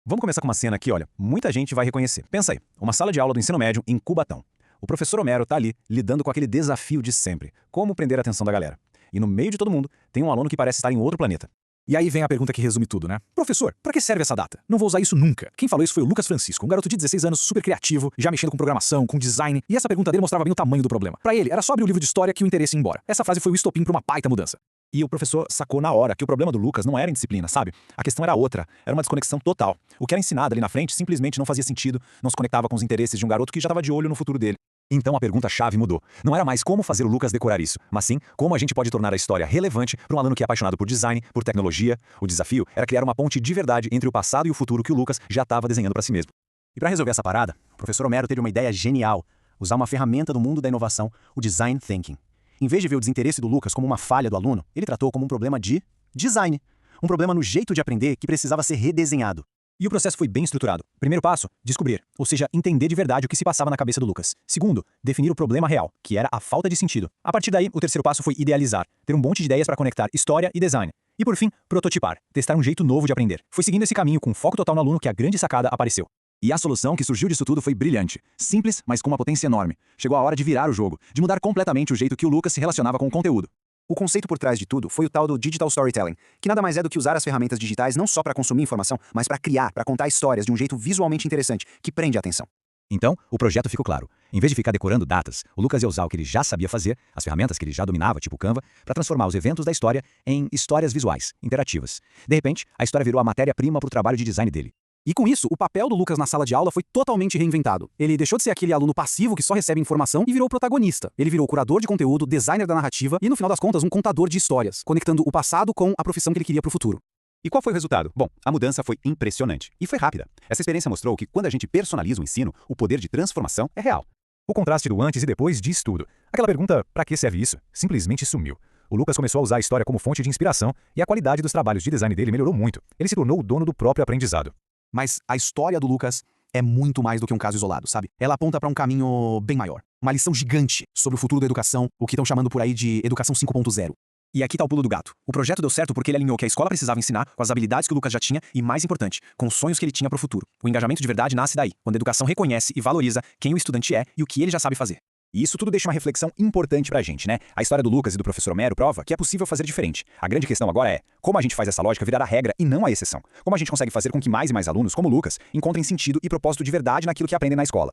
Vamos começar com uma cena aqui, olha, muita gente vai reconhecer. Pensa aí, uma sala de aula do ensino médio em Cubatão. O professor Homero tá ali, lidando com aquele desafio de sempre, como prender a atenção da galera. E no meio de todo mundo, tem um aluno que parece estar em outro planeta. E aí vem a pergunta que resume tudo, né? Professor, pra que serve essa data? Não vou usar isso nunca. Quem falou isso foi o Lucas Francisco, um garoto de 16 anos, super criativo, já mexendo com programação, com design, e essa pergunta dele mostrava bem o tamanho do problema. Pra ele, era só abrir o livro de história que o interesse ia embora. Essa frase foi o estopim pra uma baita mudança. E o professor sacou na hora que o problema do Lucas não era em disciplina, sabe? A questão era outra, era uma desconexão total. O que era ensinado ali na frente simplesmente não fazia sentido, não se conectava com os interesses de um garoto que já estava de olho no futuro dele. Então a pergunta-chave mudou. Não era mais como fazer o Lucas decorar isso, mas sim como a gente pode tornar a história relevante para um aluno que é apaixonado por design, por tecnologia. O desafio era criar uma ponte de verdade entre o passado e o futuro que o Lucas já estava desenhando para si mesmo. E para resolver essa parada, o professor Homero teve uma ideia genial: usar uma ferramenta do mundo da inovação, o design thinking. Em vez de ver o desinteresse do Lucas como uma falha do aluno, ele tratou como um problema de design. Um problema no jeito de aprender que precisava ser redesenhado. E o processo foi bem estruturado. Primeiro passo, descobrir, ou seja, entender de verdade o que se passava na cabeça do Lucas. Segundo, definir o problema real, que era a falta de sentido. A partir daí, o terceiro passo foi idealizar, ter um monte de ideias para conectar história e design. E por fim, prototipar, testar um jeito novo de aprender. Foi seguindo esse caminho com foco total no aluno que a grande sacada apareceu. E a solução que surgiu disso tudo foi brilhante. Simples, mas com uma potência enorme. Chegou a hora de virar o jogo, de mudar completamente o jeito que o Lucas se relacionava com o conteúdo. O conceito por trás de tudo foi o tal do Digital Storytelling, que nada mais é do que usar as ferramentas digitais não só para consumir informação, mas para criar, para contar histórias de um jeito visualmente interessante, que prende a atenção. Então, o projeto ficou claro. Em vez de ficar decorando datas, o Lucas ia usar o que ele já sabia fazer, as ferramentas que ele já dominava, tipo Canva, para transformar os eventos da história em histórias visuais, interativas. De repente, a história virou a matéria-prima para o trabalho de design dele. E com isso, o papel do Lucas na sala de aula foi totalmente reinventado. Ele deixou de ser aquele aluno passivo que só recebe informação e virou protagonista. Ele virou curador de conteúdo, designer da narrativa e, no final das contas, um contador de histórias, conectando o passado com a profissão que ele queria pro futuro. E qual foi o resultado? Bom, a mudança foi impressionante. E foi rápida. Essa experiência mostrou que quando a gente personaliza o ensino, o poder de transformação é real. O contraste do antes e depois diz tudo. Aquela pergunta, pra que serve isso? Simplesmente sumiu. O Lucas começou a usar a história como fonte de inspiração e a qualidade dos trabalhos de design dele melhorou muito. Ele se tornou o dono do próprio aprendizado. Mas a história do Lucas é muito mais do que um caso isolado, sabe? Ela aponta para um caminho bem maior. Uma lição gigante sobre o futuro da educação, o que estão chamando por aí de educação 5.0. E aqui tá o pulo do gato. O projeto deu certo porque ele alinhou o que a escola precisava ensinar com as habilidades que o Lucas já tinha e, mais importante, com os sonhos que ele tinha pro futuro. O engajamento de verdade nasce daí, quando a educação reconhece e valoriza quem o estudante é e o que ele já sabe fazer. E isso tudo deixa uma reflexão importante pra gente, né? A história do Lucas e do professor Homero prova que é possível fazer diferente. A grande questão agora é como a gente faz essa lógica virar a regra e não a exceção. Como a gente consegue fazer com que mais e mais alunos, como o Lucas, encontrem sentido e propósito de verdade naquilo que aprendem na escola.